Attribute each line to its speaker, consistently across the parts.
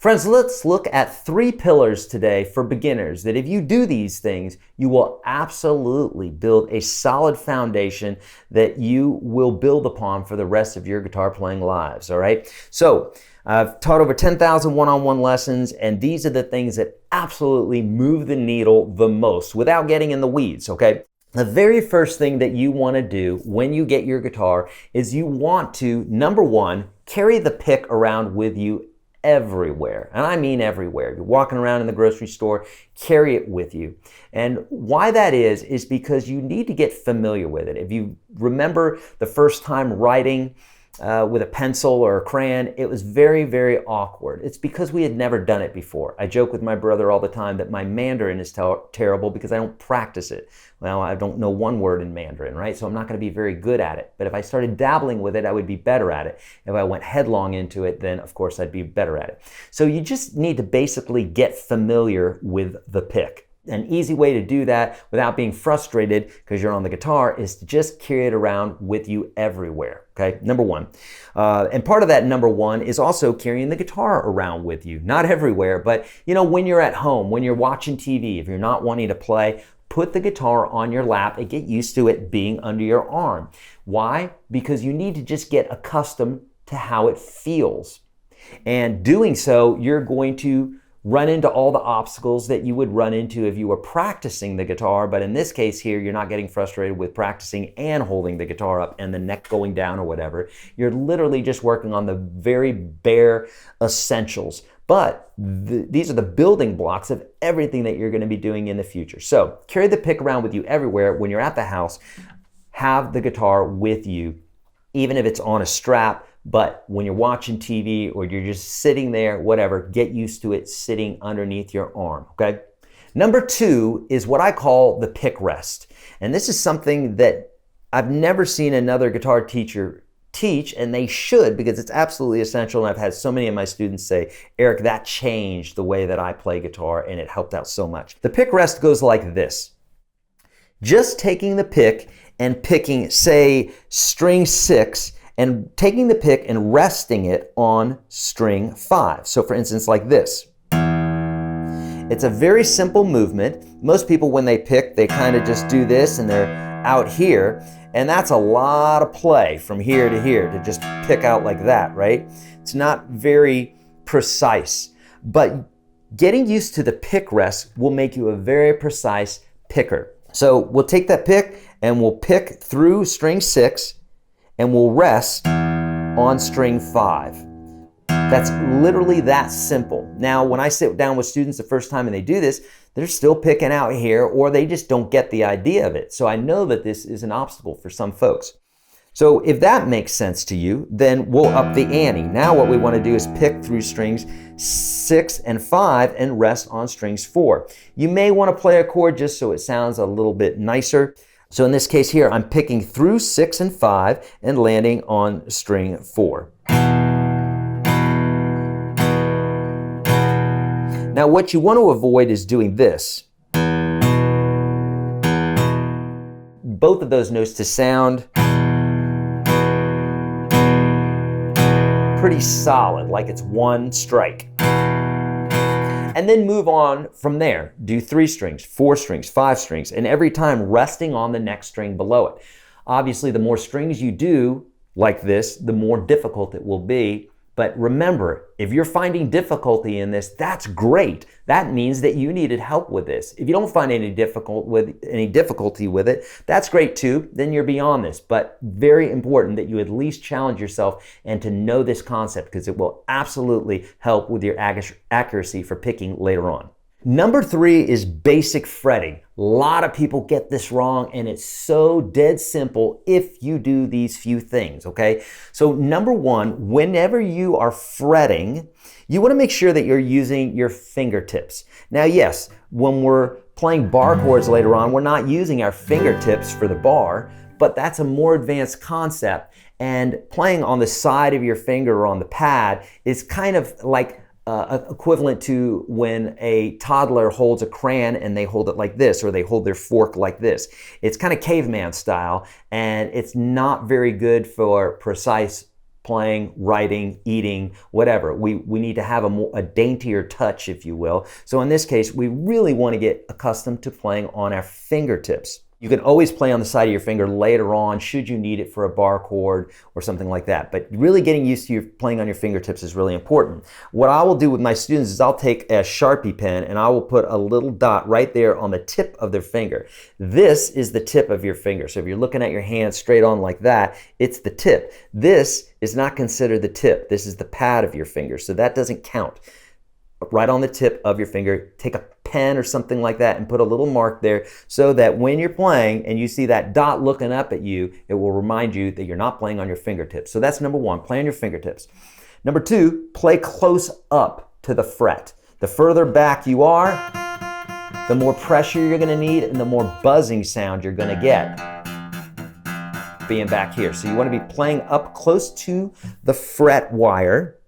Speaker 1: Friends, let's look at 3 pillars today for beginners that if you do these things, you will absolutely build a solid foundation that you will build upon for the rest of your guitar playing lives, all right? So, I've taught over 10,000 one-on-one lessons, and these are the things that absolutely move the needle the most without getting in the weeds, okay? The very first thing that you want to do when you get your guitar is you want to, number one, carry the pick around with you everywhere. And I mean everywhere. You're walking around in the grocery store, carry it with you. And why that is because you need to get familiar with it. If you remember the first time writing with a pencil or a crayon, it was very, very awkward. It's because we had never done it before. I joke with my brother all the time that my Mandarin is terrible because I don't practice it. Well, I don't know one word in Mandarin, right? So I'm not going to be very good at it. But if I started dabbling with it, I would be better at it. If I went headlong into it, then of course I'd be better at it. So you just need to basically get familiar with the pick. An easy way to do that without being frustrated because you're on the guitar is to just carry it around with you everywhere, okay? Number one. And part of that number one is also carrying the guitar around with you. Not everywhere, but when you're at home, when you're watching TV, if you're not wanting to play, put the guitar on your lap and get used to it being under your arm. Why? Because you need to just get accustomed to how it feels. And doing so, you're going to run into all the obstacles that you would run into if you were practicing the guitar, but in this case here, you're not getting frustrated with practicing and holding the guitar up and the neck going down or whatever. You're literally just working on the very bare essentials. But these are the building blocks of everything that you're going to be doing in the future. So carry the pick around with you everywhere. When you're at the house, have the guitar with you, even if it's on a strap. But when you're watching TV or you're just sitting there, whatever, get used to it sitting underneath your arm, okay? Number 2 is what I call the pick rest. And this is something that I've never seen another guitar teacher teach, and they should, because it's absolutely essential. And I've had so many of my students say, Eric, that changed the way that I play guitar and it helped out so much. The pick rest goes like this. Just taking the pick and picking, say, string 6, and taking the pick and resting it on string 5. So for instance, like this. It's a very simple movement. Most people, when they pick, they kind of just do this and they're out here. And that's a lot of play from here to just pick out like that, right? It's not very precise. But getting used to the pick rest will make you a very precise picker. So we'll take that pick and we'll pick through string 6 and we'll rest on string 5. That's literally that simple. Now, when I sit down with students the first time and they do this, they're still picking out here or they just don't get the idea of it. So I know that this is an obstacle for some folks. So if that makes sense to you, then we'll up the ante. Now what we want to do is pick through strings 6 and 5 and rest on strings 4. You may want to play a chord just so it sounds a little bit nicer. So in this case here, I'm picking through 6 and 5 and landing on string 4. Now what you want to avoid is doing this. Both of those notes to sound pretty solid, like it's one strike. And then move on from there. Do 3 strings, 4 strings, 5 strings, and every time resting on the next string below it. Obviously, the more strings you do like this, the more difficult it will be. But remember, if you're finding difficulty in this, that's great. That means that you needed help with this. If you don't find any difficulty with it, that's great too. Then you're beyond this. But very important that you at least challenge yourself and to know this concept because it will absolutely help with your accuracy for picking later on. Number 3 is basic fretting. A lot of people get this wrong and it's so dead simple if you do these few things, okay? So number 1, whenever you are fretting, you want to make sure that you're using your fingertips. Now yes, when we're playing bar chords later on, we're not using our fingertips for the bar, but that's a more advanced concept. And playing on the side of your finger or on the pad is kind of like equivalent to when a toddler holds a crayon and they hold it like this, or they hold their fork like this. It's kind of caveman style, and it's not very good for precise playing, writing, eating, whatever. We need to have a daintier touch, if you will. So in this case, we really want to get accustomed to playing on our fingertips. You can always play on the side of your finger later on should you need it for a bar chord or something like that. But really getting used to your playing on your fingertips is really important. What I will do with my students is I'll take a Sharpie pen and I will put a little dot right there on the tip of their finger. This is the tip of your finger. So if you're looking at your hand straight on like that, it's the tip. This is not considered the tip. This is the pad of your finger. So that doesn't count. Right on the tip of your finger, take a pen or something like that and put a little mark there so that when you're playing and you see that dot looking up at you, it will remind you that you're not playing on your fingertips. So that's number one, play on your fingertips. Number two, play close up to the fret. The further back you are, the more pressure you're going to need and the more buzzing sound you're going to get being back here. So you want to be playing up close to the fret wire,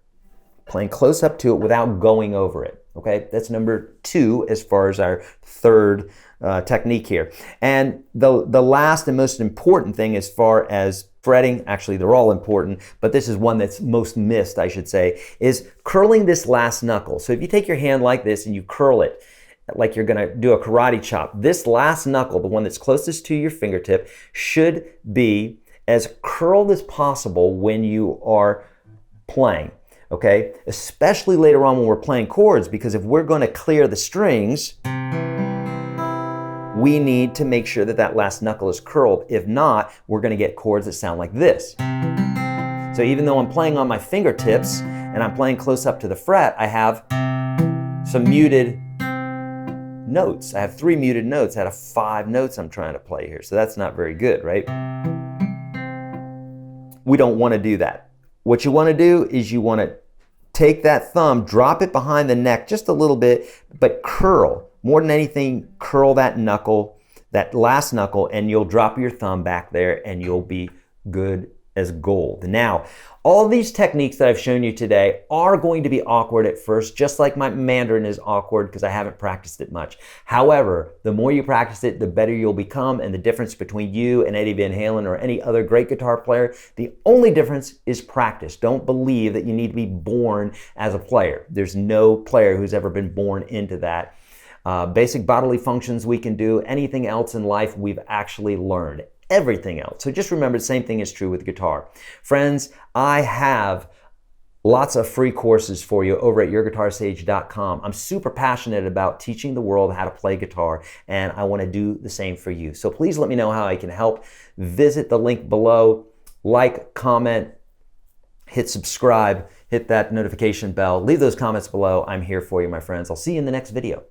Speaker 1: playing close up to it without going over it. Okay, that's number two as far as our third technique here. And the last and most important thing as far as fretting, actually they're all important, but this is one that's most missed, I should say, is curling this last knuckle. So if you take your hand like this and you curl it, like you're gonna do a karate chop, this last knuckle, the one that's closest to your fingertip, should be as curled as possible when you are playing. Okay, especially later on when we're playing chords, because if we're going to clear the strings, we need to make sure that that last knuckle is curled. If not, we're going to get chords that sound like this. So even though I'm playing on my fingertips and I'm playing close up to the fret, I have some muted notes. I have 3 muted notes out of 5 notes I'm trying to play here. So that's not very good, right? We don't want to do that. What you want to do is you want to take that thumb, drop it behind the neck just a little bit, but curl. More than anything, curl that knuckle, that last knuckle, and you'll drop your thumb back there and you'll be good as gold. Now, all these techniques that I've shown you today are going to be awkward at first, just like my Mandarin is awkward because I haven't practiced it much. However, the more you practice it, the better you'll become, and the difference between you and Eddie Van Halen or any other great guitar player, the only difference is practice. Don't believe that you need to be born as a player. There's no player who's ever been born into that. Basic bodily functions we can do. Anything else in life we've actually learned. Everything else. So just remember the same thing is true with guitar. Friends, I have lots of free courses for you over at yourguitarstage.com. I'm super passionate about teaching the world how to play guitar, and I want to do the same for you. So please let me know how I can help. Visit the link below, like, comment, hit subscribe, hit that notification bell, leave those comments below. I'm here for you, my friends. I'll see you in the next video.